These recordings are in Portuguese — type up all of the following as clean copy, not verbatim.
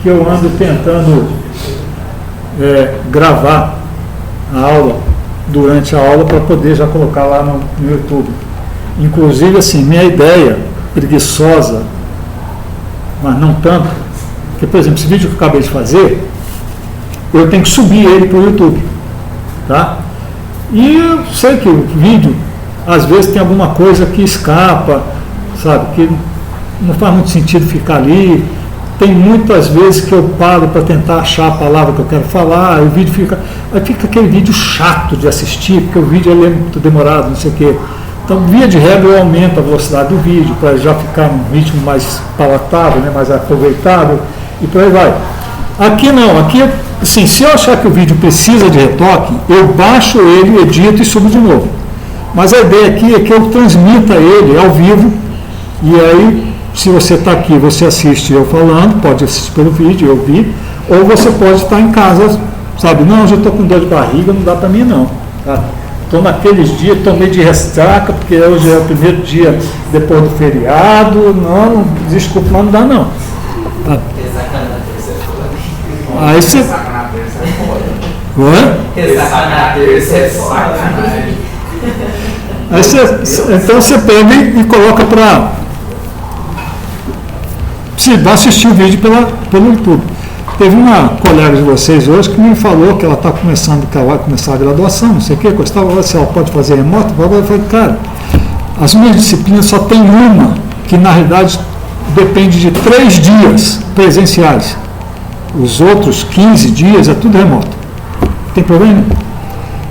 que eu ando tentando gravar a aula durante a aula para poder já colocar lá no YouTube. Inclusive, assim, minha ideia preguiçosa, mas não tanto, porque, por exemplo, esse vídeo que eu acabei de fazer, eu tenho que subir ele para o YouTube, tá? E eu sei que o vídeo, às vezes, tem alguma coisa que escapa, sabe, que não faz muito sentido ficar ali. Tem muitas vezes que eu paro para tentar achar a palavra que eu quero falar, e o vídeo fica aquele vídeo chato de assistir, porque o vídeo é muito demorado, não sei o quê. Então, via de regra, eu aumento a velocidade do vídeo para já ficar num ritmo mais palatável, né, mais aproveitável, e por aí vai. Aqui não, aqui, assim, se eu achar que o vídeo precisa de retoque, eu baixo ele, edito e subo de novo. Mas a ideia aqui é que eu transmita ele ao vivo, e aí, se você está aqui, você assiste eu falando, pode assistir pelo vídeo, eu vi, ou você pode estar em casa, sabe, não, já estou com dor de barriga, não dá para mim não, tá? Estou naqueles dias, estou meio de ressaca, porque hoje é o primeiro dia depois do feriado, não, desculpa, mas não dá não. Tá? Aí você... Então você pega e coloca para... Você vai assistir o vídeo pelo YouTube. Teve uma colega de vocês hoje que me falou que ela está começando, que ela vai começar a graduação, não sei o quê, se ela pode fazer remoto. Eu falei, cara, as minhas disciplinas só tem uma, que na realidade depende de 3 dias presenciais. Os outros 15 dias é tudo remoto. Não tem problema?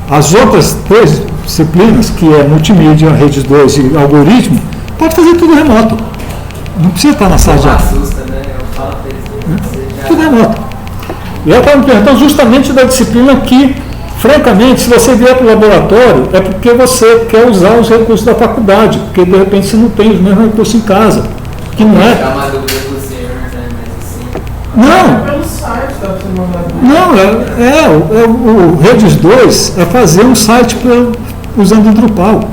As outras 3 disciplinas, que é multimídia, redes 2 e algoritmo, pode fazer tudo remoto. Não precisa estar na sala de aula. Tudo remoto. E ela estava me perguntando justamente da disciplina que, francamente, se você vier para o laboratório, é porque você quer usar os recursos da faculdade, porque de repente você não tem os mesmos recursos em casa. Que não é. O Redes 2 é fazer um site usando o Drupal.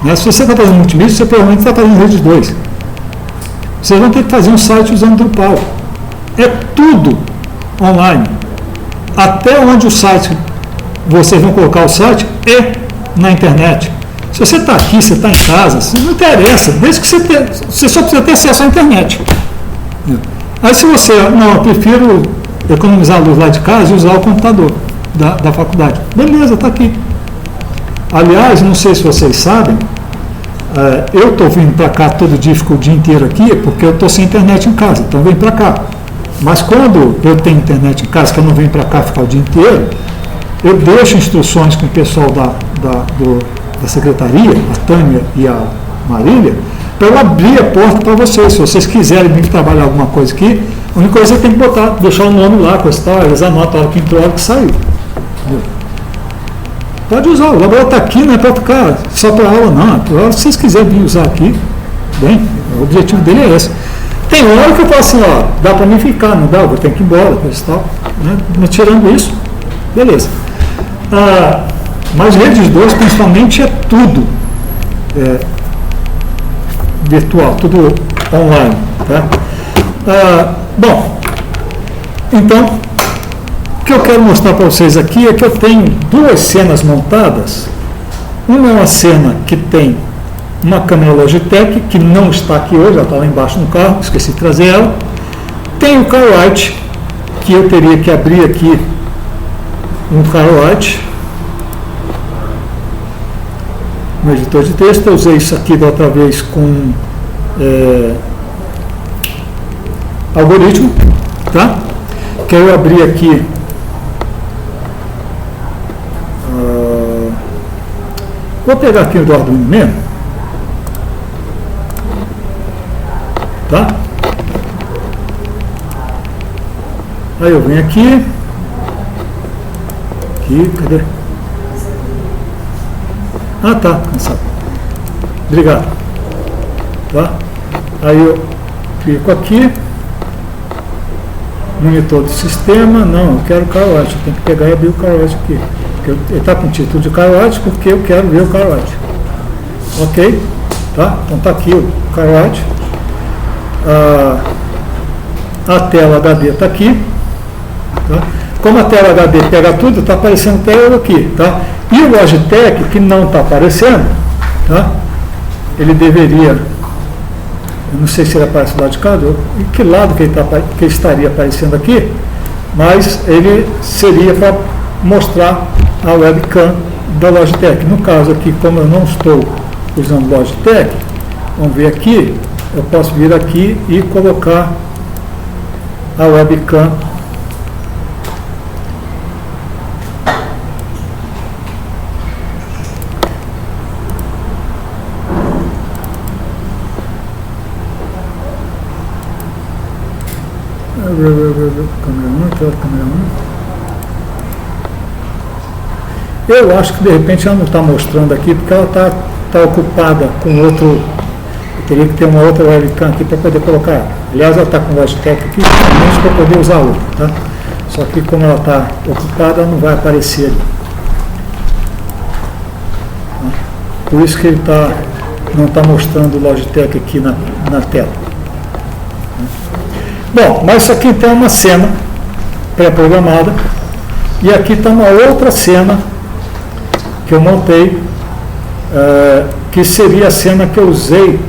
Né? Se você está fazendo multimídia, você provavelmente está fazendo Redes 2. Vocês vão ter que fazer um site usando Drupal. É tudo online. Até onde o site, vocês vão colocar o site, é na internet. Se você está aqui, você está em casa, não interessa, desde que você só precisa ter acesso à internet. Aí se você, não, eu prefiro economizar a luz lá de casa e usar o computador da faculdade. Beleza, está aqui. Aliás, não sei se vocês sabem, eu estou vindo para cá todo dia, fico o dia inteiro aqui, porque eu estou sem internet em casa, então vem para cá. Mas quando eu tenho internet em casa, que eu não venho para cá ficar o dia inteiro, eu deixo instruções com o pessoal da secretaria, a Tânia e a Marília, para eu abrir a porta para vocês. Se vocês quiserem vir trabalhar alguma coisa aqui, a única coisa é que tem que deixar o nome lá, coisa e tal, eles anotam a hora que entrou, a hora que saiu. Entendeu? Pode usar, o laboratório está aqui, não é para ficar só para aula, não. Se vocês quiserem vir usar aqui, bem, o objetivo dele é esse. Tem hora que eu falo assim, ó, dá para mim ficar, não dá, eu tenho que ir embora, coisa e tal. Né? Mas tirando isso, beleza. Mas Redes 2, principalmente, é tudo virtual, tudo online. Tá? Bom, então, o que eu quero mostrar para vocês aqui é que eu tenho 2 cenas montadas. Uma é uma cena que tem uma câmera Logitech, que não está aqui hoje, ela está lá embaixo no carro, esqueci de trazer ela. Tem o CarWrite, que eu teria que abrir aqui um CarWrite, um editor de texto. Eu usei isso aqui da outra vez com algoritmo, tá? Que eu abri aqui vou pegar aqui o do Arduino mesmo, tá? Aí eu venho aqui, cadê? Tá, cansado. Obrigado. Tá? Aí eu clico aqui, monitor do sistema, não, eu quero o CarWrite, eu tenho que pegar e abrir o CarWrite aqui. Ele está com o título de CarWrite porque eu quero ver o CarWrite. Ok? Tá? Então está aqui o CarWrite. a tela HD está aqui. Tá? Como a tela HD pega tudo, está aparecendo tela aqui. Tá? E o Logitech, que não está aparecendo, tá? Ele deveria, eu não sei se ele aparece do lado de cá, em que lado que ele estaria aparecendo aqui, mas ele seria para mostrar a webcam da Logitech. No caso aqui, como eu não estou usando Logitech, vamos ver aqui, eu posso vir aqui e colocar a webcam câmera 1. Eu acho que de repente ela não está mostrando aqui porque ela está ocupada com outro. Eu teria que ter uma outra webcam aqui para poder colocar ela. Aliás, ela está com o Logitech aqui justamente para poder usar outra, tá? Só que como ela está ocupada, ela não vai aparecer ali. Por isso que ele não está mostrando o Logitech aqui na tela. Bom, mas isso aqui então é uma cena pré-programada, e aqui está uma outra cena que eu montei, que seria a cena que eu usei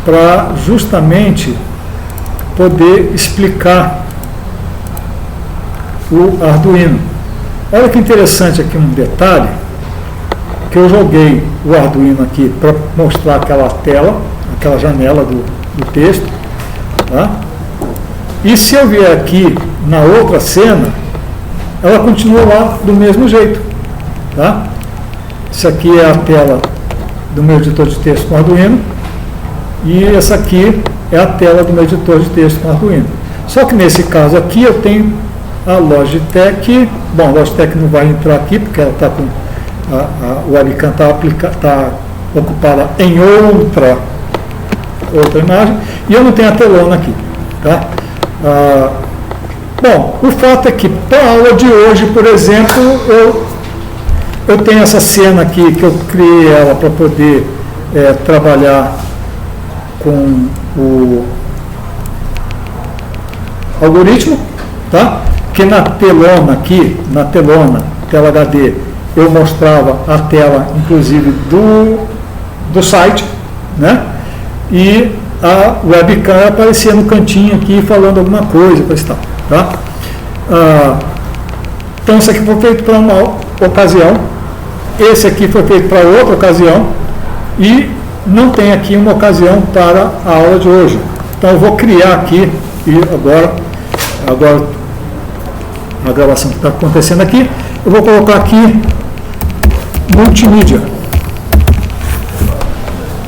para justamente poder explicar o Arduino. Olha que interessante aqui um detalhe, que eu joguei o Arduino aqui para mostrar aquela tela, aquela janela do texto, tá? E se eu vier aqui na outra cena, ela continua lá do mesmo jeito. Tá? Isso aqui é a tela do meu editor de texto com Arduino, e essa aqui é a tela do meu editor de texto com Arduino. Só que nesse caso aqui eu tenho a Logitech. Bom, a Logitech não vai entrar aqui porque ela está com a webcam está ocupada em outra imagem, e eu não tenho a telona aqui. Tá? Bom, o fato é que para a aula de hoje, por exemplo, eu tenho essa cena aqui que eu criei ela para poder trabalhar com o algoritmo, tá? Que na telona aqui, tela HD, eu mostrava a tela, inclusive, do site, né? E a webcam aparecia no cantinho aqui falando alguma coisa, tá? Então isso aqui foi feito para uma ocasião, esse aqui foi feito para outra ocasião, e não tem aqui uma ocasião para a aula de hoje. Então eu vou criar aqui, e agora a gravação que está acontecendo aqui, eu vou colocar aqui multimídia.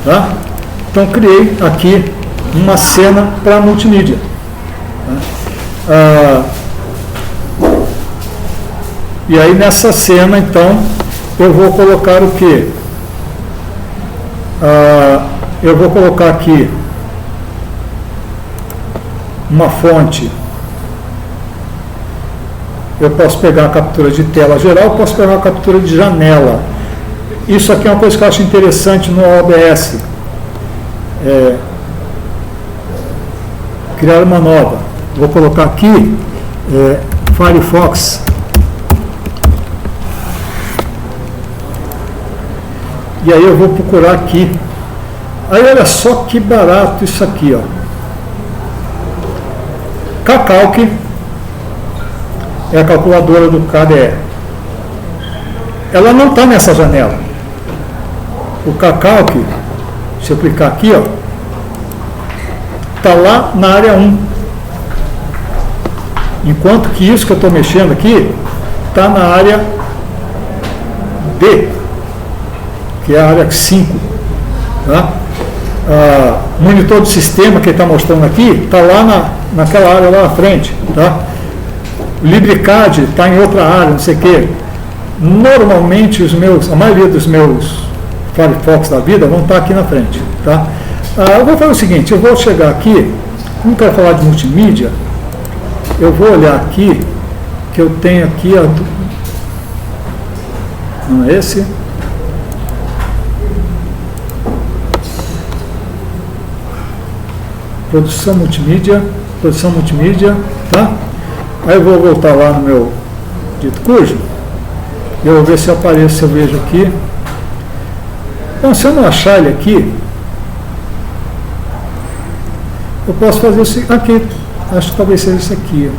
Tá? Então criei aqui uma cena para multimídia. E aí nessa cena então eu vou colocar o quê? Eu vou colocar aqui uma fonte. Eu posso pegar a captura de tela geral, eu posso pegar a captura de janela. Isso aqui é uma coisa que eu acho interessante no OBS. Criar uma nova. Vou colocar aqui Firefox. E aí eu vou procurar aqui. Aí olha só que barato isso aqui, ó. Kcalc é a calculadora do KDE. Ela não está nessa janela. O Kcalc, se eu clicar aqui, ó, está lá na área 1. Enquanto que isso que eu estou mexendo aqui está na área D, que é a área 5. Tá? Monitor do sistema que ele está mostrando aqui está lá naquela área lá na frente. Tá? O LibreCAD está em outra área, não sei o quê. Normalmente a maioria dos meus Firefox da vida vão estar aqui na frente. Tá? Eu vou fazer o seguinte, eu vou chegar aqui, como eu quero falar de multimídia, eu vou olhar aqui, que eu tenho aqui, não é esse? Produção multimídia, produção multimídia, tá? Aí eu vou voltar lá no meu dito cujo, e eu vou ver se aparece, se eu vejo aqui. Então, se eu não achar ele aqui, eu posso fazer isso aqui, acho que talvez seja isso aqui.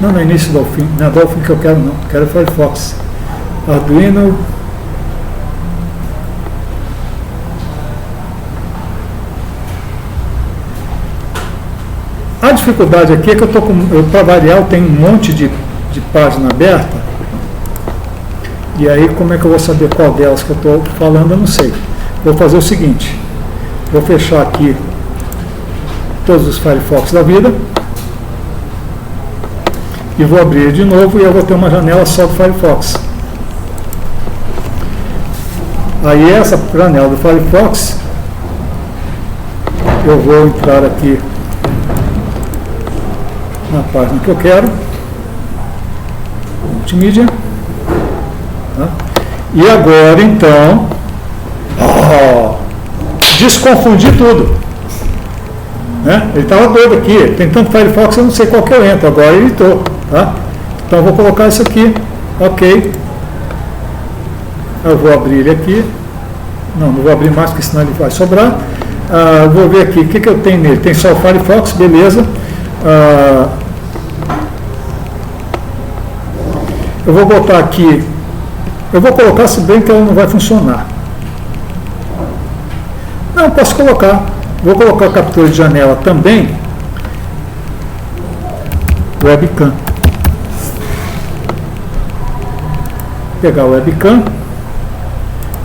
Não, no início do Dolphin, não é Dolphin que eu quero não, quero Firefox. Arduino. A dificuldade aqui é que eu estou com, para variar, eu tenho um monte de página aberta, e aí como é que eu vou saber qual delas que eu estou falando, eu não sei. Vou fazer o seguinte, vou fechar aqui todos os Firefox da vida, e vou abrir de novo, e eu vou ter uma janela só do Firefox. Aí essa janela do Firefox, eu vou entrar aqui na página que eu quero, multimídia, tá? E agora então, desconfundir tudo, né? Ele estava doido aqui, tem tanto Firefox, eu não sei qual que eu entro, agora ele estou, tá? Então eu vou colocar isso aqui, ok, eu vou abrir ele aqui, não vou abrir mais porque senão ele vai sobrar. Vou ver aqui o que eu tenho nele, tem só o Firefox, beleza. Eu vou botar aqui, eu vou colocar, se bem que ela não vai funcionar. Não, posso colocar, vou colocar a captura de janela também, webcam. Pegar o webcam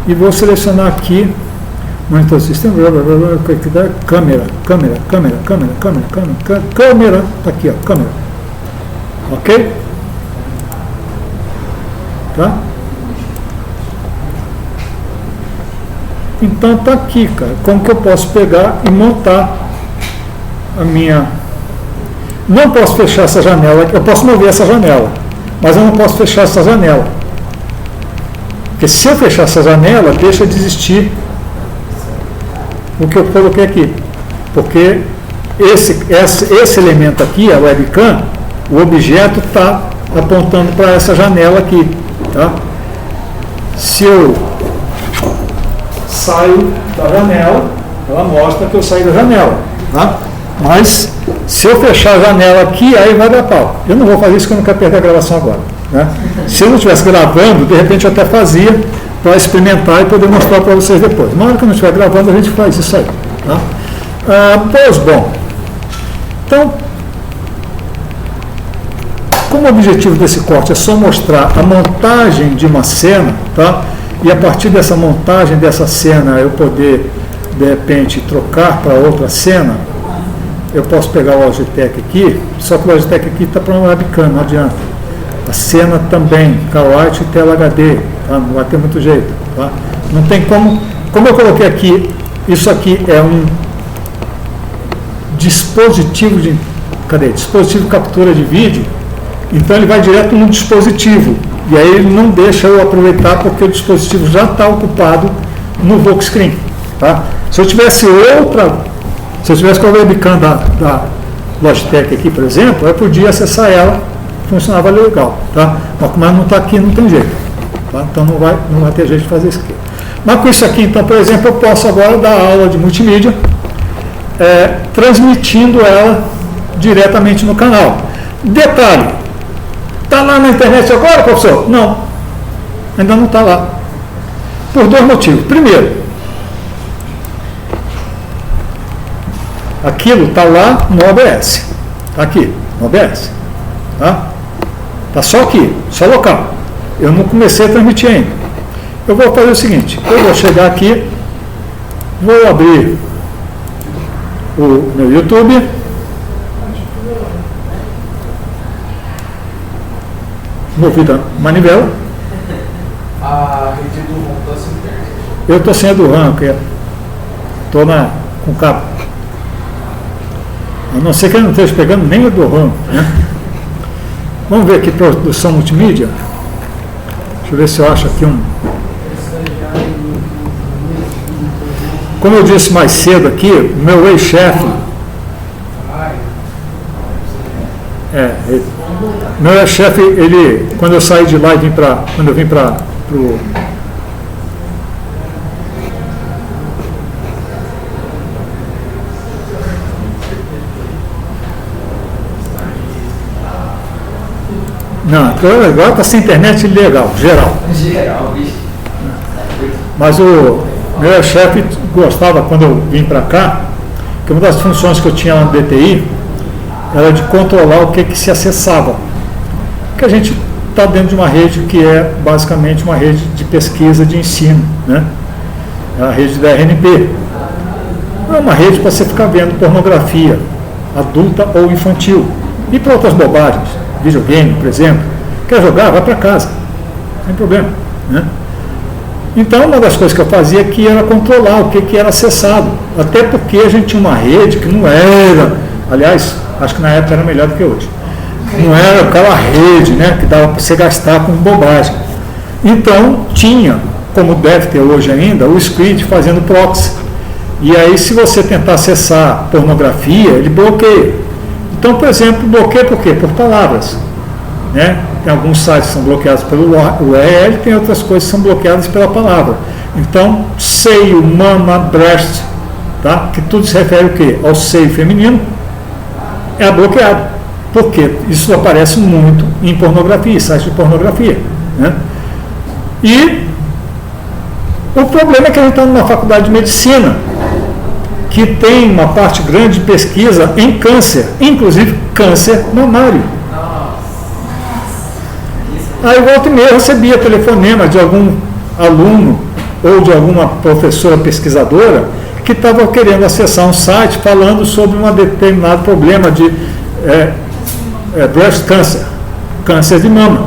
e vou selecionar aqui, monitor sistema, câmera, tá aqui, ó, câmera, ok? Tá? Então tá aqui, cara, como que eu posso pegar e montar a minha, não posso fechar essa janela, eu posso mover essa janela, mas eu não posso fechar essa janela, porque se eu fechar essa janela, deixa de existir o que eu coloquei aqui, porque esse elemento aqui, a webcam, o objeto está apontando para essa janela aqui, tá? Se eu saio da janela, ela mostra que eu saí da janela, tá? Mas se eu fechar a janela aqui, aí vai dar pau. Eu não vou fazer isso porque eu não quero perder a gravação agora, né? Se eu não estivesse gravando, de repente eu até fazia para experimentar e poder mostrar para vocês depois. Na hora que eu não estiver gravando, a gente faz isso aí, tá? Pois bom, então, como o objetivo desse corte é só mostrar a montagem de uma cena, tá? E a partir dessa montagem dessa cena eu poder, de repente, trocar para outra cena, eu posso pegar o Logitech aqui, só que o Logitech aqui está para uma webcam, não adianta. A cena também, CalArts e Tela HD, tá? Não vai ter muito jeito, tá? Não tem como eu coloquei aqui, isso aqui é um dispositivo de captura de vídeo, então ele vai direto no dispositivo, e aí ele não deixa eu aproveitar porque o dispositivo já está ocupado no Volkscreen, tá? Se eu tivesse com a webcam da Logitech aqui, por exemplo, eu podia acessar ela, funcionava legal, tá? Mas não está aqui, não tem jeito, tá? Então não vai ter jeito de fazer isso aqui. Mas com isso aqui, então, por exemplo, eu posso agora dar aula de multimídia, transmitindo ela diretamente no canal. Detalhe, está lá na internet agora, professor? Não, ainda não está lá. Por dois motivos. Primeiro, aquilo está lá no OBS. Está aqui, no OBS. Tá? Está só aqui, só local. Eu não comecei a transmitir ainda. Eu vou fazer o seguinte, eu vou chegar aqui, vou abrir o meu YouTube. Movida manivela. A rede do RAM está sem internet. Eu estou sem a do RAM, estou com cabo. A não ser que eu não esteja pegando nem a do RAM, né? Vamos ver aqui produção multimídia. Deixa eu ver se eu acho aqui um. Como eu disse mais cedo aqui, o meu ex-chefe. Meu ex-chefe, ele, quando eu saí de lá e vim para. Quando eu vim para o. Não, agora está sem internet legal, geral. Geral, bicho. Mas o meu chefe gostava, quando eu vim para cá, que uma das funções que eu tinha lá no DTI era de controlar o que se acessava. Porque a gente está dentro de uma rede que é basicamente uma rede de pesquisa de ensino, né? É a rede da RNP. Não é uma rede para você ficar vendo pornografia adulta ou infantil. E para outras bobagens, videogame, por exemplo. Quer jogar? Vai para casa. Sem problema, né? Então, uma das coisas que eu fazia aqui era controlar o que era acessado. Até porque a gente tinha uma rede que não era, aliás, acho que na época era melhor do que hoje. Não era aquela rede, né, que dava para você gastar com bobagem. Então, tinha, como deve ter hoje ainda, o Squid fazendo proxy. E aí, se você tentar acessar pornografia, ele bloqueia. Então, por exemplo, bloqueia por quê? Por palavras, né? Tem alguns sites que são bloqueados pelo URL, tem outras coisas que são bloqueadas pela palavra. Então, seio, mama, breast, tá? Que tudo se refere ao quê? Ao seio feminino, é bloqueado. Porque isso aparece muito em pornografia, sites de pornografia, né? E o problema é que a gente está numa faculdade de medicina que tem uma parte grande de pesquisa em câncer, inclusive câncer mamário. Aí volta e meia eu recebia telefonema de algum aluno ou de alguma professora pesquisadora que estava querendo acessar um site falando sobre um determinado problema de breast cancer, câncer de mama.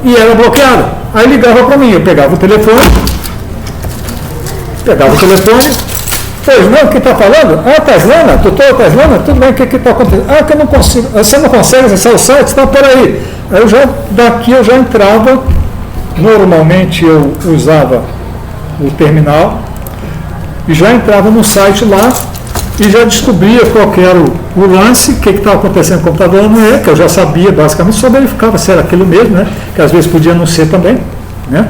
E era bloqueado. Aí ligava para mim, eu pegava o telefone, pois não, o que está falando? Ah, Taslana, doutora Taslana, tudo bem, o que está acontecendo? Ah, que eu não consigo, você não consegue acessar o site? Então, peraí. Aí daqui eu já entrava, normalmente eu usava o terminal, e já entrava no site lá, e já descobria qual que era o lance, o que estava acontecendo no computador, não é, que eu já sabia, basicamente, só verificava se era aquilo mesmo, né? Que às vezes podia não ser também, né?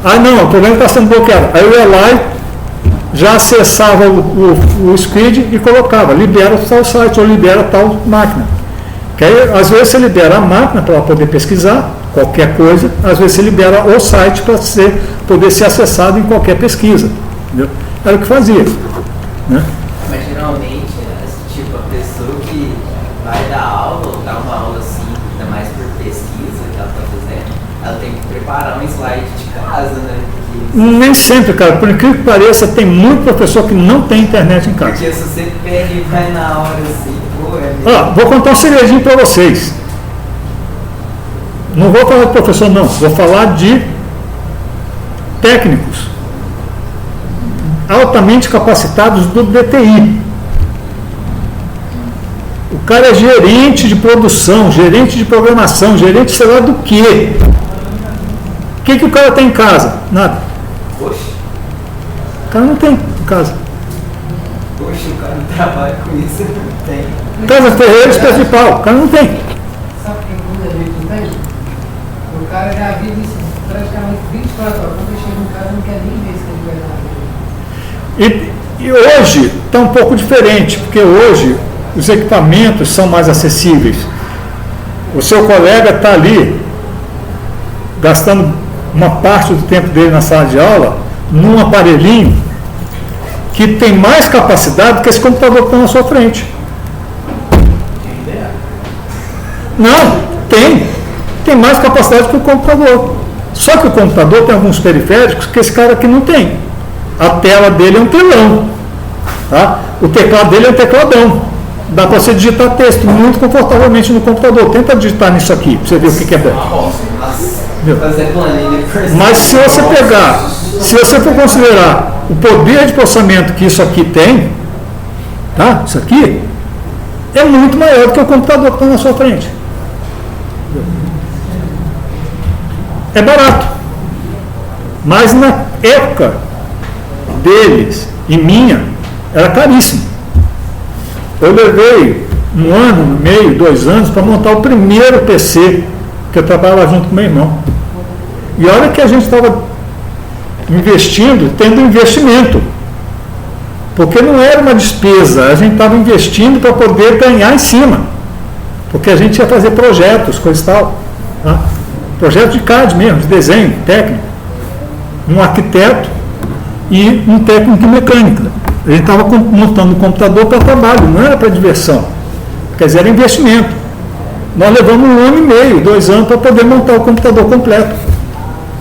Ah, não, o problema está sendo bloqueado. Aí eu ia lá e já acessava o Squid e colocava, libera tal site ou libera tal máquina. Que aí, às vezes você libera a máquina para ela poder pesquisar qualquer coisa, às vezes você libera o site para poder ser acessado em qualquer pesquisa. Entendeu? Era o que fazia. Né? Mas geralmente, tipo, a pessoa que vai dar aula ou dar uma aula assim, ainda mais por pesquisa que ela está fazendo, ela tem que preparar um slide de casa, né? Nem sempre, cara. Por incrível que pareça, tem muito professor que não tem internet em casa. Porque se você pega e vai na hora assim, pô, Vou contar um segredinho para vocês. Não vou falar de professor, não. Vou falar de técnicos altamente capacitados do DTI. O cara é gerente de produção, gerente de programação, gerente sei lá do quê. O que o cara tem em casa? Nada. Poxa. O cara não tem em casa. Poxa, o cara não trabalha com isso, não tem. Casa Ferreira, espécie de pau. O cara não tem. Sabe o que muita gente não tem? O cara já vive isso praticamente 24 horas. Quando chega um cara, não quer nem ver se ele vai dar. E hoje está um pouco diferente, porque hoje os equipamentos são mais acessíveis. O seu colega está ali gastando uma parte do tempo dele na sala de aula num aparelhinho que tem mais capacidade do que esse computador que está na sua frente. Não, tem mais capacidade que o computador. Só que o computador tem alguns periféricos que esse cara aqui não tem. A tela dele é um telão, tá? O teclado dele é um tecladão. Dá para você digitar texto muito confortavelmente no computador. Tenta digitar nisso aqui, para você ver o que é bom. Mas se você pegar, se você for considerar o poder de processamento que isso aqui tem, tá? Isso aqui é muito maior do que o computador que está na sua frente. é barato. Mas na época deles e minha, era caríssimo. Eu levei 1 ano e meio, 2 anos, para montar o primeiro PC, que eu trabalhava junto com meu irmão. E olha que a gente estava investindo, tendo investimento. Porque não era uma despesa, a gente estava investindo para poder ganhar em cima. Porque a gente ia fazer projetos, coisa e tal. Tá? Projeto de CAD mesmo, de desenho, técnico. Um arquiteto e um técnico de mecânica. A gente estava montando um computador para trabalho, não era para diversão. Quer dizer, era investimento. Nós levamos 1 ano e meio, 2 anos para poder montar o computador completo.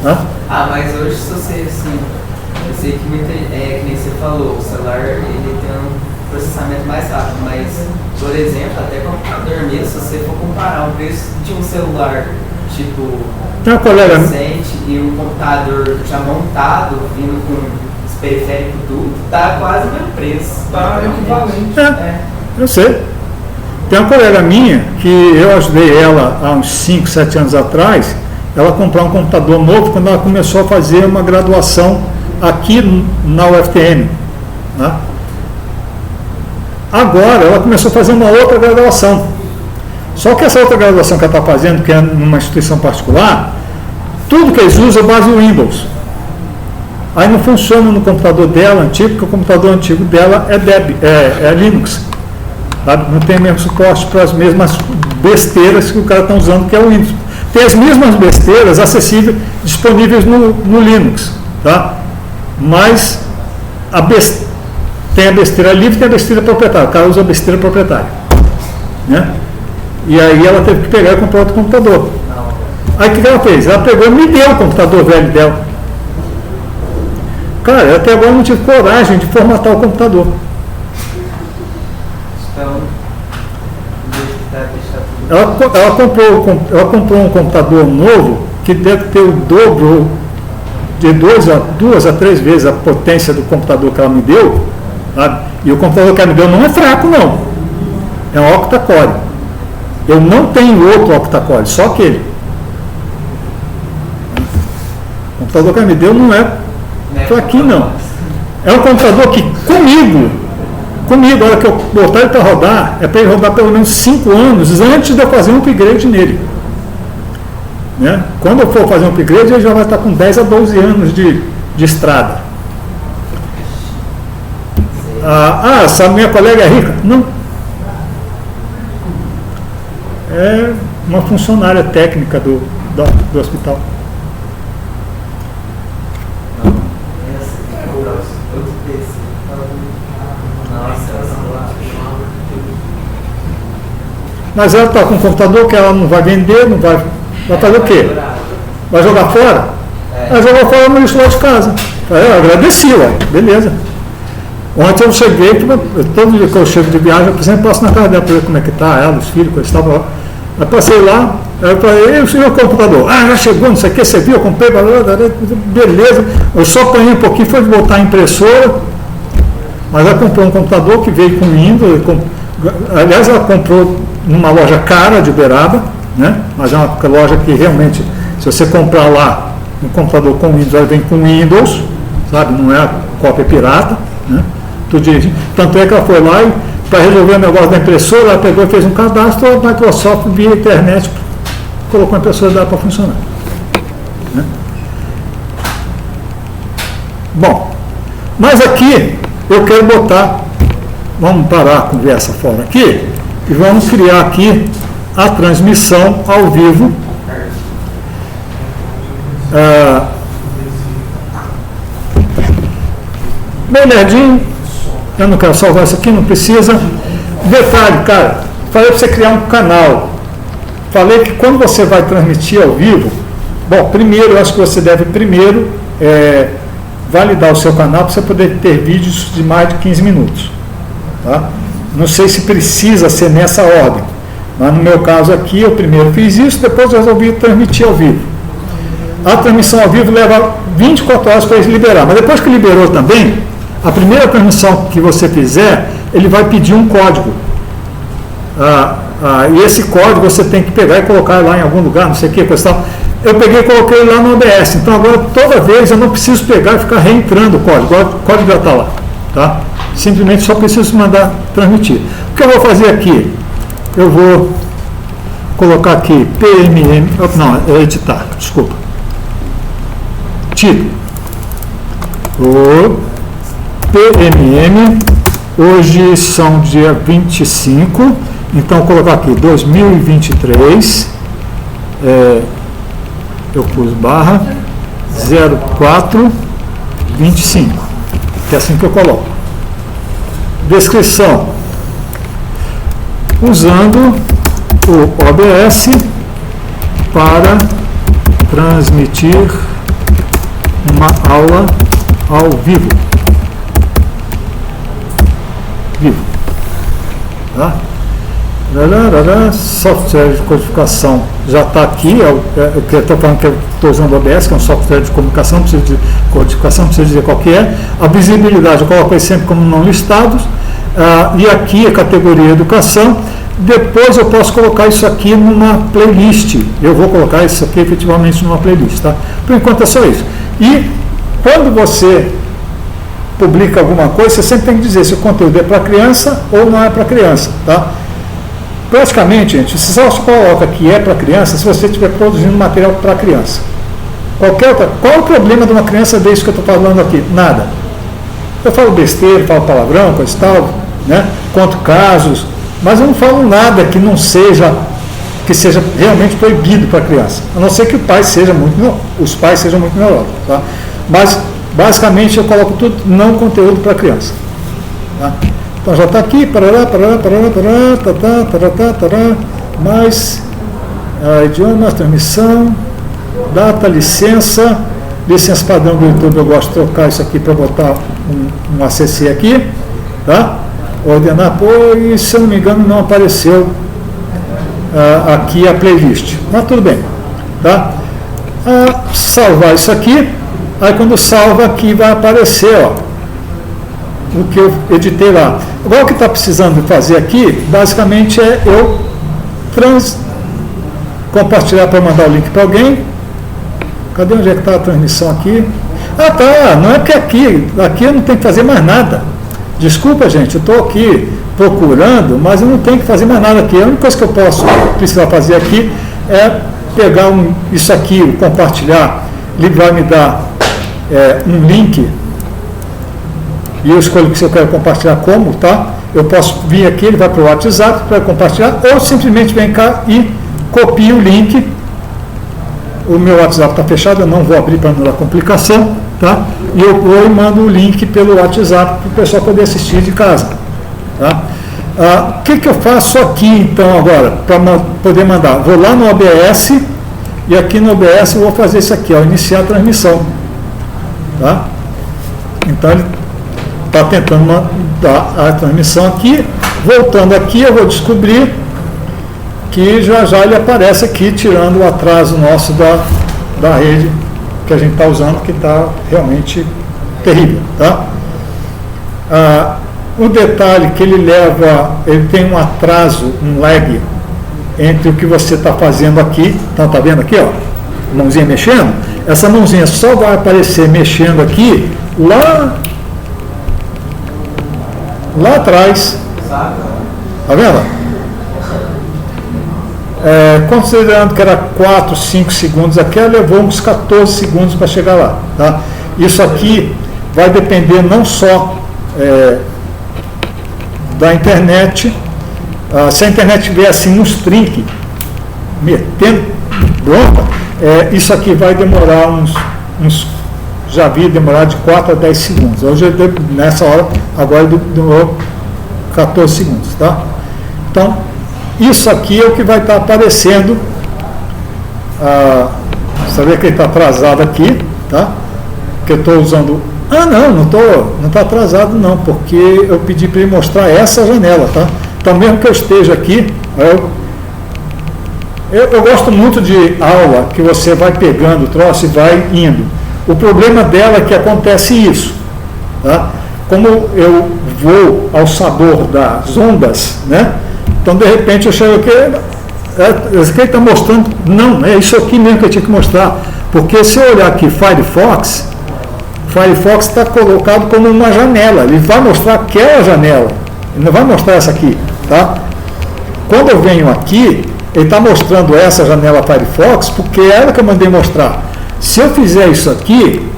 Tá? Mas hoje, se você, assim, eu sei que que nem você falou, o celular ele tem um processamento mais rápido, mas, por exemplo, até computador mesmo, se você for comparar o preço de um celular, tipo, tem uma colega recente e um computador já montado, vindo com os periféricos tudo, tá quase o mesmo preço. Tá equivalente. Eu sei. Tem uma colega minha, que eu ajudei ela há uns 5, 7 anos atrás, ela comprar um computador novo quando ela começou a fazer uma graduação aqui na UFTM. Né? Agora ela começou a fazer uma outra graduação. Só que essa outra graduação que ela está fazendo, que é numa instituição particular, tudo que eles usam é base Windows. Aí não funciona no computador dela antigo, porque o computador antigo dela é Linux. Sabe? Não tem o mesmo suporte para as mesmas besteiras que o cara está usando, que é o Windows. Tem as mesmas besteiras acessíveis, disponíveis no Linux. Tá? Mas tem a besteira livre e tem a besteira proprietária. O cara usa a besteira proprietária. Né? E aí ela teve que pegar e comprar outro computador. Aí o que ela fez? Ela pegou e me deu o computador velho dela. Cara, eu até agora não tive coragem de formatar o computador. Então, Ela comprou um computador novo que deve ter o dobro, de 2 a 3 vezes a potência do computador que ela me deu. Sabe? E o computador que ela me deu não é fraco, não. É um octa-core. Eu não tenho outro octa-core, só aquele. O computador que ela me deu não é fraquinho, não. É um computador que comigo, a hora que eu botar ele para rodar, é para ele rodar pelo menos 5 anos antes de eu fazer um upgrade nele. Né? Quando eu for fazer um upgrade, ele já vai estar com 10 a 12 anos de estrada. Essa minha colega é rica? Não. É uma funcionária técnica do hospital. Mas ela está com um computador que ela não vai vender, não vai fazer o quê? Vai jogar fora? Ela jogou fora no lixo lá de casa. Eu agradeci, beleza. Ontem eu cheguei, todo dia que eu chego de viagem, eu sempre passo na casa dela para ver como é que está, ela, os filhos, coisa e tal. Aí passei lá, aí eu falei, e o computador? Já chegou, não sei o que, você viu, eu comprei, beleza. Eu só apanhei um pouquinho, foi botar a impressora, mas ela comprou um computador que veio com Windows, aliás, ela comprou numa loja cara de Uberaba, né? Mas é uma loja que realmente, se você comprar lá um computador com Windows, ela vem com Windows, sabe? Não é cópia pirata, né? Tanto é que ela foi lá e, para resolver o negócio da impressora, ela pegou e fez um cadastro, a Microsoft via internet colocou a impressora dela para funcionar. Né? Bom, mas aqui eu quero botar, vamos parar a conversa fora aqui, e vamos criar aqui a transmissão ao vivo. Bem nerdinho, eu não quero salvar isso aqui, não precisa. Detalhe, cara, falei para você criar um canal. Falei que quando você vai transmitir ao vivo, bom, primeiro, eu acho que você deve validar o seu canal para você poder ter vídeos de mais de 15 minutos. Tá? Não sei se precisa ser nessa ordem, mas no meu caso aqui, eu primeiro fiz isso, depois eu resolvi transmitir ao vivo. A transmissão ao vivo leva 24 horas para eles liberar, mas depois que liberou também, a primeira transmissão que você fizer, ele vai pedir um código. E esse código você tem que pegar e colocar lá em algum lugar, não sei o que, coisa tal. eu peguei e coloquei lá no OBS. Então agora toda vez eu não preciso pegar e ficar reentrando o código. O código já está lá. Tá? Simplesmente só preciso mandar transmitir. O que eu vou fazer aqui? Eu vou colocar aqui PMM, não, é editar, desculpa. Título. O PMM, hoje são dia 25, então eu vou colocar aqui 2023, eu pus barra 0425, que é assim que eu coloco. Descrição. Usando o OBS para transmitir uma aula ao vivo. Tá? Software de codificação já está aqui, o que eu estou falando que eu estou usando o OBS, que é um software de comunicação, não precisa de codificação, não precisa dizer qual que é. A visibilidade eu coloco aí sempre como não listados, e aqui a categoria educação. Depois eu posso colocar isso aqui numa playlist. Eu vou colocar isso aqui efetivamente numa playlist. Tá? Por enquanto é só isso. E quando você publica alguma coisa, você sempre tem que dizer se o conteúdo é para criança ou não é para criança. Tá? Praticamente, gente, você só coloca que é para criança se você estiver produzindo material para criança. Qual o problema de uma criança ver isso que eu estou falando aqui? Nada. Eu falo besteira, falo palavrão, coisa e tal, né? Conto casos, mas eu não falo nada que não seja, que seja realmente proibido para a criança, a não ser que os pais sejam muito melhores, tá? Mas basicamente eu coloco tudo não conteúdo para criança, tá? Então já está aqui, mais idiomas, transmissão, data, licença padrão do YouTube, eu gosto de trocar isso aqui para botar um ACC aqui, tá? Ordenar, e se eu não me engano não apareceu aqui a playlist, mas tudo bem, tá? Salvar isso aqui, aí quando salva aqui vai aparecer, ó, o que eu editei lá. Agora o que está precisando fazer aqui, basicamente é eu compartilhar para mandar o link para alguém. Cadê onde é que está a transmissão aqui? Tá, não é porque aqui eu não tenho que fazer mais nada. Desculpa, gente, eu estou aqui procurando, mas eu não tenho que fazer mais nada aqui. A única coisa que eu posso precisar fazer aqui é pegar isso aqui, compartilhar, ele vai me dar um link, e eu escolho se eu quero compartilhar como, tá? Eu posso vir aqui, ele vai para o WhatsApp para compartilhar, ou simplesmente vem cá e copio o link. O meu WhatsApp está fechado, eu não vou abrir para não dar complicação, tá? E eu vou e mando o link pelo WhatsApp para o pessoal poder assistir de casa, tá? O que eu faço aqui então agora para poder mandar? Vou lá no OBS e aqui no OBS eu vou fazer isso aqui, ó, iniciar a transmissão, tá? Então ele está tentando mandar a transmissão aqui. Voltando aqui, eu vou descobrir que já ele aparece aqui, tirando o atraso nosso da rede que a gente está usando, que está realmente terrível, tá? O detalhe que ele tem um atraso, um lag entre o que você está fazendo aqui. Então está vendo aqui, ó, mãozinha mexendo? Essa mãozinha só vai aparecer mexendo aqui lá atrás, tá vendo? Considerando que era 4, 5 segundos, aqui ela levou uns 14 segundos para chegar lá, tá? Isso aqui vai depender não só da internet. Se a internet estiver assim nos trinques, metendo bronca, isso aqui vai demorar já vi demorar de 4 a 10 segundos. Hoje, nessa hora, agora demorou 14 segundos, tá? Então, isso aqui é o que vai estar aparecendo. Você vê que ele está atrasado aqui, tá? Que eu estou usando. Não está atrasado não, porque eu pedi para ele mostrar essa janela, tá? Então, mesmo que eu esteja aqui, eu gosto muito de aula que você vai pegando o troço e vai indo. O problema dela é que acontece isso, tá? Como eu vou ao sabor das ondas, né? Então, de repente, eu chego aqui, Esse aqui está mostrando, não, é isso aqui mesmo que eu tinha que mostrar, porque se eu olhar aqui Firefox está colocado como uma janela, ele vai mostrar aquela janela, ele não vai mostrar essa aqui, tá? Quando eu venho aqui, ele está mostrando essa janela Firefox, porque é ela que eu mandei mostrar. Se eu fizer isso aqui,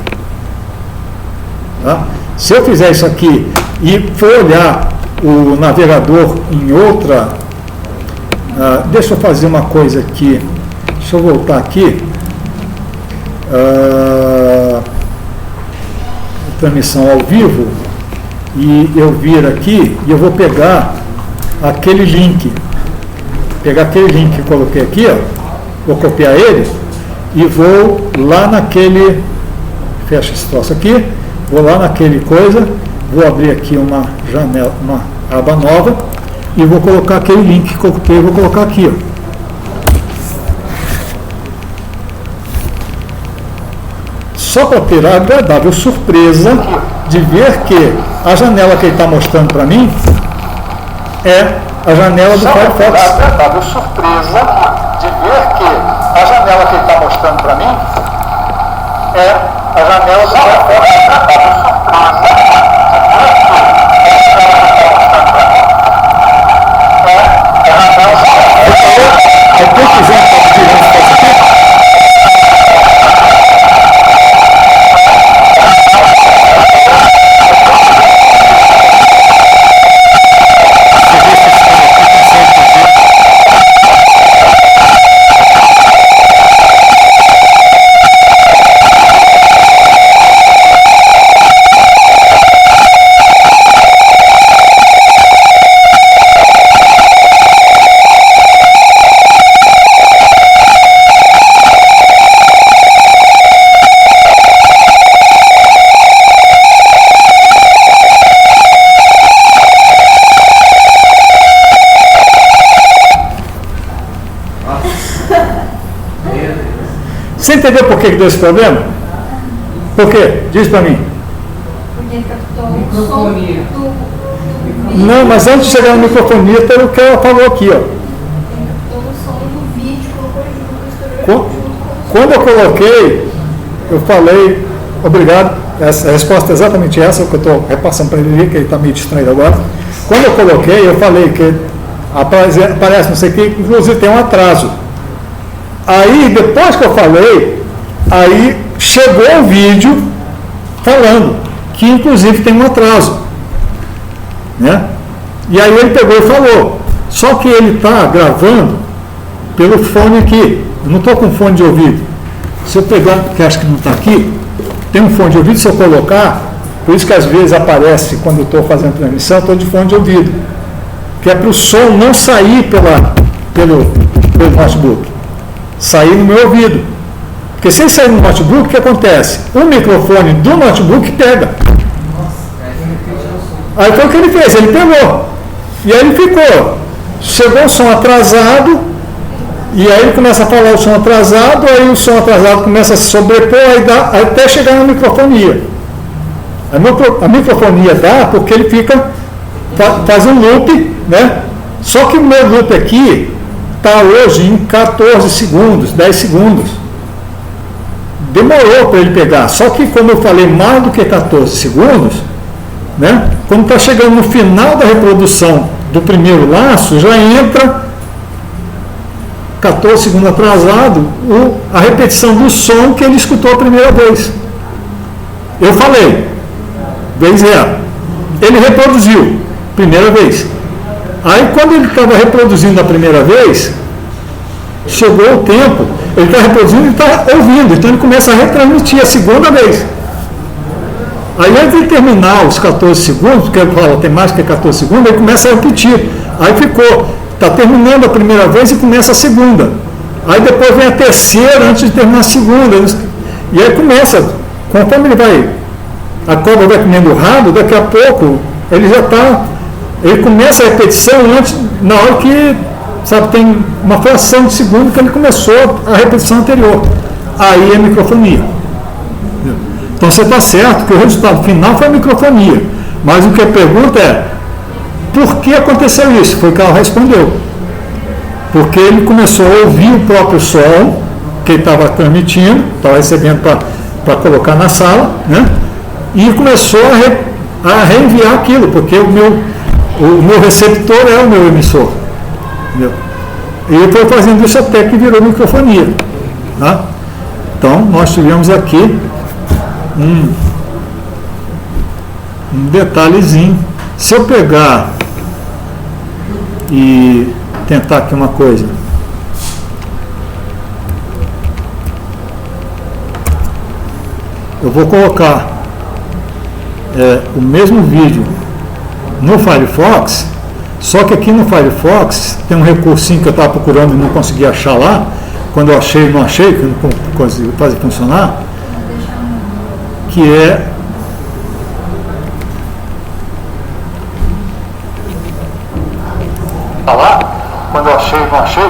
tá? Se eu fizer isso aqui e for olhar o navegador em outra, deixa eu fazer uma coisa aqui, deixa eu voltar aqui, transmissão ao vivo, e eu vir aqui e eu vou pegar aquele link que eu coloquei aqui, ó, vou copiar ele e vou lá naquele, fecha esse troço aqui, vou lá naquele coisa, vou abrir aqui uma janela, uma aba nova e vou colocar aquele link que eu copiei, vou colocar aqui, ó. Só para ter a agradável surpresa de ver que a janela que ele está mostrando para mim é a janela do Firefox. Só para ter a agradável surpresa de ver que a janela que ele está mostrando para mim é a janela do Firefox. Você entendeu por que deu esse problema? Por quê? Diz para mim. Porque captou o som do vídeo. Não, mas antes de chegar na microfonia, tem o que ela falou aqui, ó. Captou o som do vídeo, colocou junto. Quando eu coloquei, eu falei, obrigado, a resposta é exatamente essa, que eu estou repassando para ele, que ele está meio distraído agora. Quando eu coloquei, eu falei que aparece não sei o que, inclusive tem um atraso. Aí, depois que eu falei, aí chegou o vídeo falando que, inclusive, tem um atraso. Né? E aí ele pegou e falou. Só que ele está gravando pelo fone aqui. Eu não estou com fone de ouvido. Se eu pegar, que acho que não está aqui, tem um fone de ouvido, se eu colocar, por isso que às vezes aparece, quando eu estou fazendo transmissão, eu estou de fone de ouvido. Que é para o som não sair pelo notebook. Sair no meu ouvido. Porque se ele sair no notebook, o que acontece? O microfone do notebook pega. Aí foi o que ele fez, ele pegou. E aí ele ficou. Chegou o som atrasado, e aí ele começa a falar o som atrasado, aí o som atrasado começa a se sobrepor, aí até chegar na microfonia. A microfonia dá porque ele faz um loop, né? Só que o meu loop aqui está hoje em 14 segundos, 10 segundos. Demorou para ele pegar, só que como eu falei mais do que 14 segundos, né, quando está chegando no final da reprodução do primeiro laço, já entra 14 segundos atrasado a repetição do som que ele escutou a primeira vez. Eu falei, vez zero. Ele reproduziu, primeira vez. Aí quando ele estava reproduzindo a primeira vez, chegou o tempo, ele está reproduzindo e está ouvindo, então ele começa a retransmitir a segunda vez. Aí antes de terminar os 14 segundos, porque ele fala tem mais que 14 segundos, ele começa a repetir. Aí está terminando a primeira vez e começa a segunda. Aí depois vem a terceira antes de terminar a segunda. E aí começa, conforme a cobra vai comendo o rabo, daqui a pouco ele começa a repetição antes, na hora que, tem uma fração de segundo que ele começou a repetição anterior. Aí é microfonia. Então você está certo que o resultado final foi a microfonia. Mas o que a pergunta é, por que aconteceu isso? Foi o que ela respondeu. porque ele começou a ouvir o próprio som que ele estava transmitindo, estava recebendo para colocar na sala, né? E começou a reenviar aquilo, porque o meu receptor é o meu emissor. Entendeu? E ele foi fazendo isso até que virou microfonia. Tá? Então, nós tivemos aqui um detalhezinho. Se eu pegar e tentar aqui uma coisa, eu vou colocar o mesmo vídeo no Firefox, só que aqui no Firefox tem um recursinho que eu estava procurando e não consegui achar lá. Quando eu achei, não achei, que eu não consegui fazer funcionar, que é quando eu achei, não achei.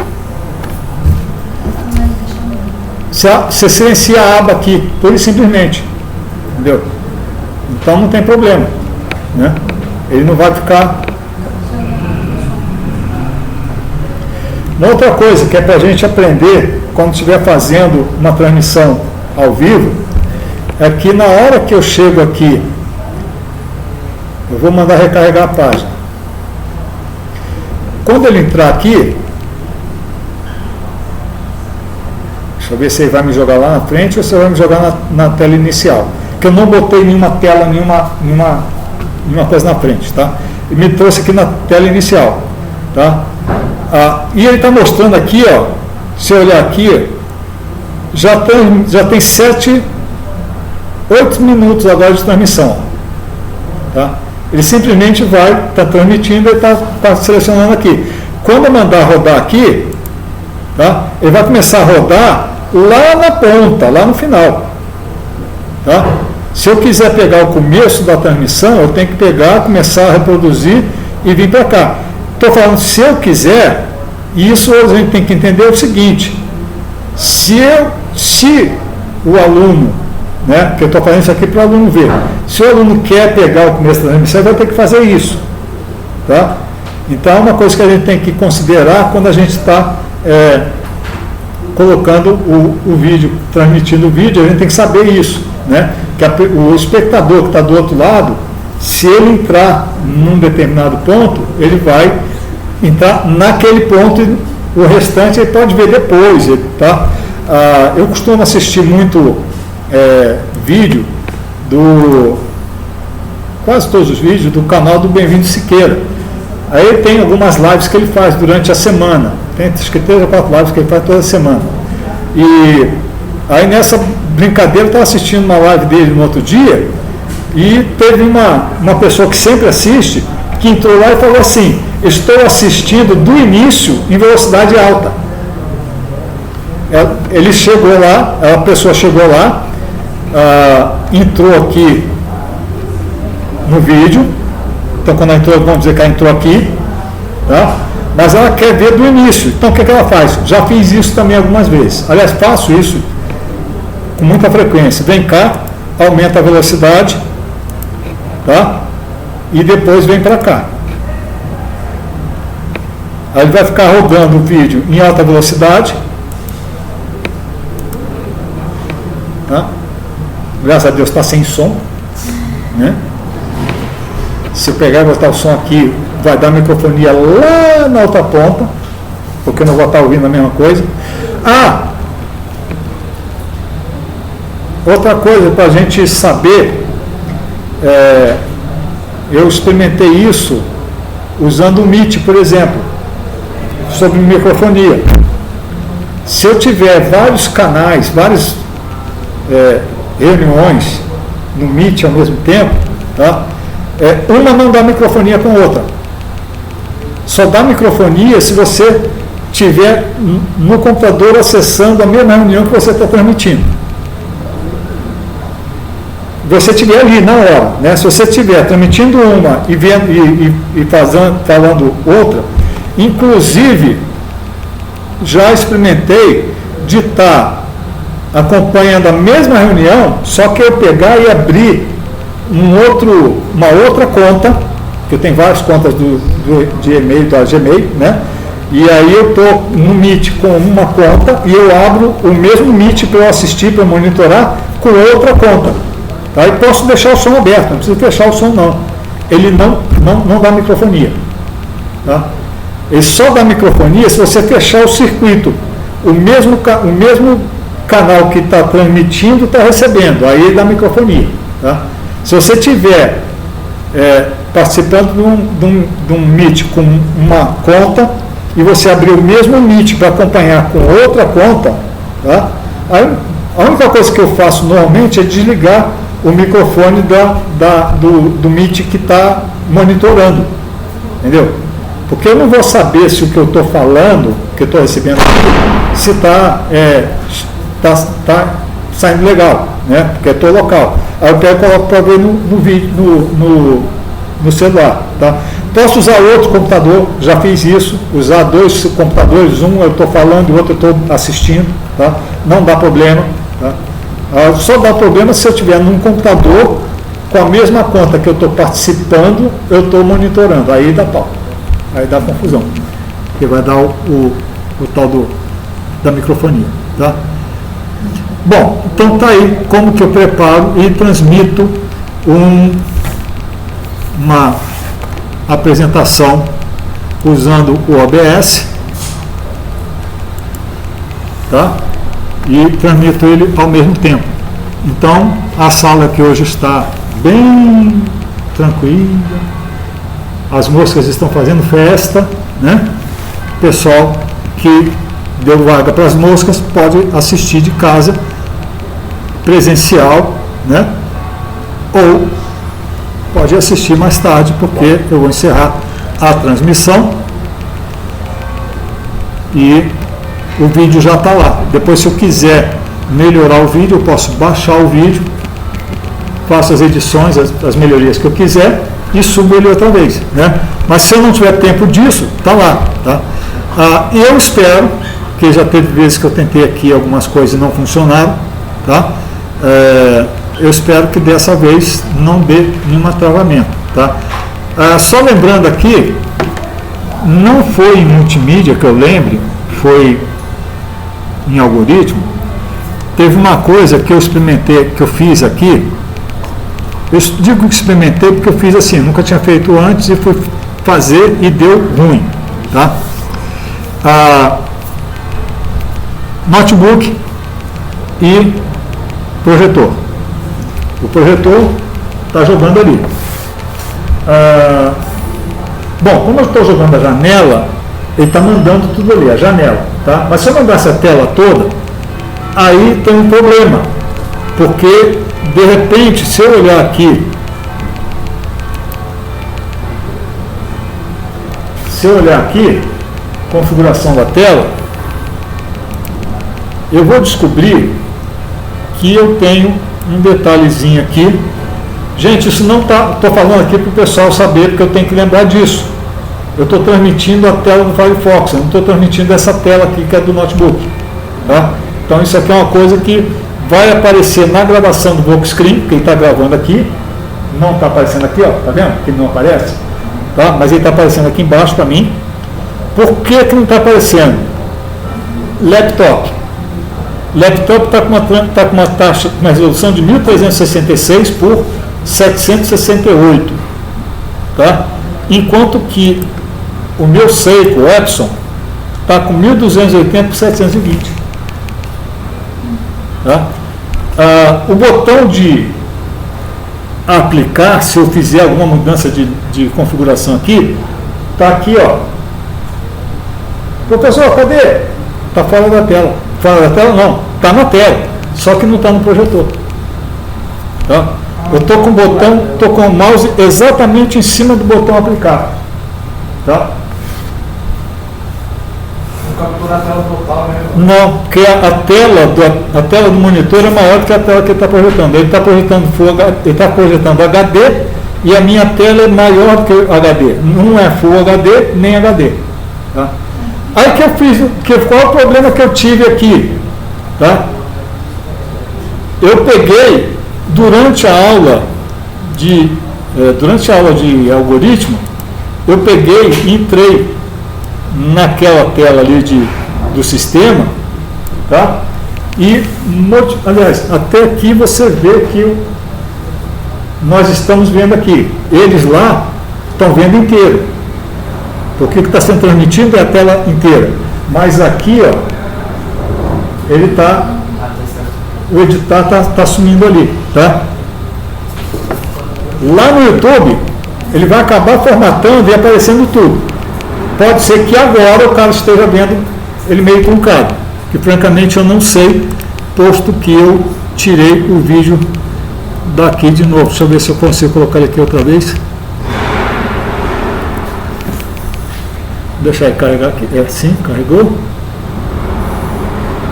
Você silencia a aba aqui, pura e simplesmente. Entendeu? Então não tem problema. Né? Ele não vai ficar. Uma outra coisa que é para a gente aprender quando estiver fazendo uma transmissão ao vivo, é que na hora que eu chego aqui, eu vou mandar recarregar a página. Quando ele entrar aqui, deixa eu ver se ele vai me jogar lá na frente ou se ele vai me jogar na tela inicial. Porque eu não botei nenhuma tela, nenhuma coisa na frente, tá? Ele me trouxe aqui na tela inicial, tá? E ele está mostrando aqui, ó, se eu olhar aqui, já tem 8 minutos agora de transmissão. Tá? Ele simplesmente vai estar transmitindo e está selecionando aqui. Quando eu mandar rodar aqui, tá? Ele vai começar a rodar lá na ponta, lá no final. Tá? Se eu quiser pegar o começo da transmissão, eu tenho que pegar, começar a reproduzir e vir para cá. Estou falando, se eu quiser, isso a gente tem que entender o seguinte: se o aluno, né, que eu estou fazendo isso aqui para o aluno ver, se o aluno quer pegar o começo da transmissão, ele vai ter que fazer isso. Tá? Então é uma coisa que a gente tem que considerar quando a gente está colocando o vídeo, transmitindo o vídeo, a gente tem que saber isso. Né? Que o espectador que está do outro lado, se ele entrar num determinado ponto, ele vai entrar naquele ponto e o restante ele pode ver depois. Tá? Eu costumo assistir muito vídeo quase todos os vídeos do canal do Bem-vindo Siqueira. Aí tem algumas lives que ele faz durante a semana. Tem acho que 3 ou 4 lives que ele faz toda semana. E aí nessa brincadeira eu estava assistindo uma live dele no outro dia e teve uma pessoa que sempre assiste, que entrou lá e falou assim: estou assistindo do início em velocidade alta. Ele chegou lá, a pessoa chegou lá, entrou aqui no vídeo, então quando ela entrou, vamos dizer que ela entrou aqui, tá? Mas ela quer ver do início, então o que ela faz? Já fiz isso também algumas vezes, aliás, faço isso com muita frequência. Vem cá, aumenta a velocidade, tá? E depois vem para cá. Aí ele vai ficar rodando o vídeo em alta velocidade, tá? Graças a Deus está sem som, né? Se eu pegar e botar o som aqui, vai dar microfonia lá na outra ponta, porque eu não vou estar ouvindo a mesma coisa. Outra coisa para a gente saber, eu experimentei isso usando o Meet, por exemplo, sobre microfonia. Se eu tiver vários canais, várias reuniões no Meet ao mesmo tempo, tá? Uma não dá microfonia com outra. Só dá microfonia se você estiver no computador acessando a mesma reunião que você está transmitindo. Você estiver ali na hora, né? Se você estiver transmitindo uma e falando outra, inclusive já experimentei de estar acompanhando a mesma reunião, só que eu pegar e abrir uma outra conta, que eu tenho várias contas de e-mail, da Gmail, né? E aí eu estou no Meet com uma conta e eu abro o mesmo Meet para eu assistir, para monitorar, com outra conta. Tá? E posso deixar o som aberto, não precisa fechar o som não. Ele não dá microfonia. Tá? Ele só dá microfonia se você fechar o circuito. O mesmo canal que está transmitindo está recebendo, aí ele dá microfonia. Tá? Se você tiver participando de um Meet com uma conta e você abrir o mesmo Meet para acompanhar com outra conta, tá? Aí, a única coisa que eu faço normalmente é desligar o microfone do Meet que está monitorando, entendeu? Porque eu não vou saber se o que eu estou falando, que eu estou recebendo aqui, se está saindo legal, né? Porque é todo local. Aí eu pego e coloco para ver no vídeo, no celular. Tá? Posso usar outro computador, já fiz isso, usar 2 computadores, um eu estou falando e o outro eu estou assistindo, tá? Não dá problema. Tá? Só dá problema se eu estiver num computador com a mesma conta que eu estou participando, eu estou monitorando, aí dá pau, aí dá confusão, porque vai dar o tal da microfonia. Tá? Bom, então tá aí como que eu preparo e transmito uma apresentação usando o OBS, tá? E transmito ele ao mesmo tempo. Então, a sala aqui hoje está bem tranquila, as moscas estão fazendo festa, né? O pessoal que deu vaga para as moscas pode assistir de casa, presencial, né? Ou pode assistir mais tarde, porque eu vou encerrar a transmissão e o vídeo já está lá. Depois, se eu quiser melhorar o vídeo, eu posso baixar o vídeo, faço as edições, as melhorias que eu quiser e subo ele outra vez, né? Mas se eu não tiver tempo disso, está lá, tá? Eu espero, que já teve vezes que eu tentei aqui algumas coisas e não funcionaram, tá? Eu espero que dessa vez não dê nenhum travamento, tá? Só lembrando aqui, não foi em multimídia que eu lembre, foi em algoritmo. Teve uma coisa que eu experimentei, que eu fiz aqui. Eu digo que experimentei porque eu fiz assim, nunca tinha feito antes e fui fazer e deu ruim, tá? Notebook e projetor. O projetor está jogando ali. Bom, como eu estou jogando a janela, ele está mandando tudo ali, a janela. Tá? Mas se eu mandasse a tela toda, aí tem um problema. Porque, de repente, se eu olhar aqui, configuração da tela, eu vou descobrir que eu tenho um detalhezinho aqui. Gente, isso não está, estou falando aqui para o pessoal saber, porque eu tenho que lembrar disso. Eu estou transmitindo a tela do Firefox, eu não estou transmitindo essa tela aqui que é do notebook. Tá? Então isso aqui é uma coisa que vai aparecer na gravação do Volkscreen, que ele está gravando aqui. Não está aparecendo aqui, ó, tá vendo? Que não aparece. Tá? Mas ele está aparecendo aqui embaixo para mim. Por que não está aparecendo? Laptop está com uma taxa, uma resolução de 1366 por 768, tá? Enquanto que o meu Seiko, o Epson, está com 1280 por 720. Tá? O botão de aplicar, se eu fizer alguma mudança de configuração aqui, está aqui, ó. Professor, cadê? Está fora da tela. Fora da tela não, está na tela, só que não está no projetor. Tá? Eu estou com o botão, estou com o mouse exatamente em cima do botão aplicar. Tá? Não captura a tela total, né? Não, porque a tela do monitor é maior do que a tela que ele está projetando. Ele está projetando HD e a minha tela é maior do que o HD. Não é Full HD nem HD. Tá? Aí que eu fiz, qual é o problema que eu tive aqui? Tá? Eu peguei, durante a aula de algoritmo, eu peguei e entrei naquela tela ali do sistema, tá? E, aliás, até aqui você vê que nós estamos vendo aqui. Eles lá estão vendo inteiro. Porque o que está sendo transmitido é a tela inteira. Mas aqui, ó, ele está, o editar está sumindo ali, tá? Lá no YouTube, ele vai acabar formatando e aparecendo tudo. Pode ser que agora o cara esteja vendo ele meio truncado, que francamente eu não sei, posto que eu tirei o vídeo daqui de novo. Deixa eu ver se eu consigo colocar ele aqui outra vez. Deixa ele carregar aqui. É assim, carregou.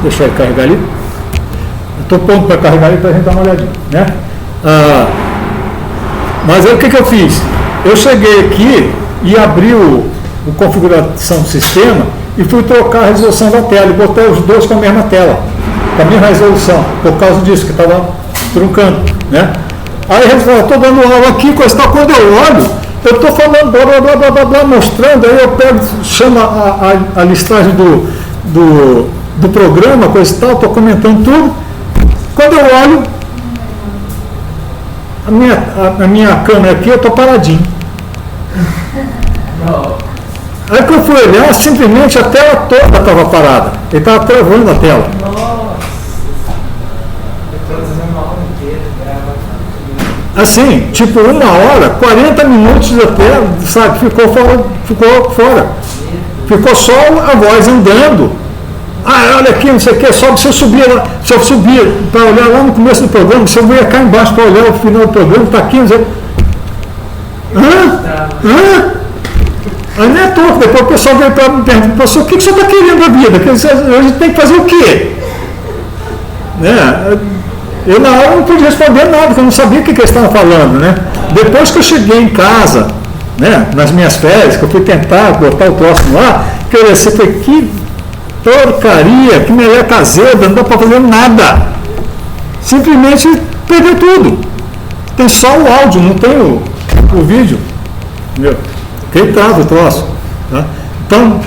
Deixa ele carregar ali. Eu estou pronto para carregar ali para a gente dar uma olhadinha, né? Mas aí o que eu fiz? Eu cheguei aqui e abri o configuração do sistema e fui trocar a resolução da tela e botei os dois com a mesma tela, com a mesma resolução, por causa disso que estava truncando, né? Aí eu estou dando aula aqui, coisa tal, quando eu olho, eu estou falando blá blá blá blá blá blá, mostrando, aí eu pego, chamo a listagem do programa, coisa tal, estou comentando tudo. Quando eu olho, a minha câmera aqui, eu estou paradinho. Aí que eu fui olhar, simplesmente a tela toda estava parada. Ele estava travando a tela. Assim, tipo 1 hora, 40 minutos até, sabe, ficou fora. Ficou só a voz andando. Olha aqui, não sei o que, se eu subia para olhar lá no começo do programa, se eu ia cá embaixo para olhar o final do programa, está aqui, não sei. Aí não é toque, depois o pessoal veio para me perguntar, professor, o que você está querendo da vida? A gente tem que fazer o quê? Né? Eu na hora não pude responder nada, porque eu não sabia o que eles estavam falando, né? Depois que eu cheguei em casa, né, nas minhas férias, que eu fui tentar botar o troço no ar, que eu olhei, foi que porcaria, que melhor caseira, não dá para fazer nada. Simplesmente perdeu tudo. Tem só o áudio, não tem o vídeo. Entendeu? Quem trava o troço. Tá? Então,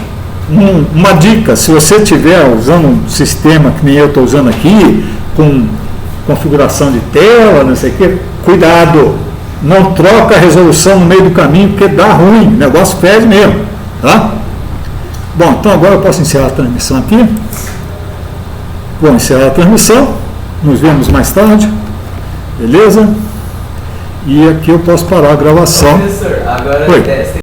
uma dica, se você estiver usando um sistema que nem eu estou usando aqui, com configuração de tela, não sei o que, cuidado, não troca a resolução no meio do caminho, porque dá ruim, o negócio fede mesmo. Tá? Bom, então agora eu posso encerrar a transmissão aqui. Vou encerrar a transmissão, nos vemos mais tarde, beleza? E aqui eu posso parar a gravação. Professor, agora Oi. teste.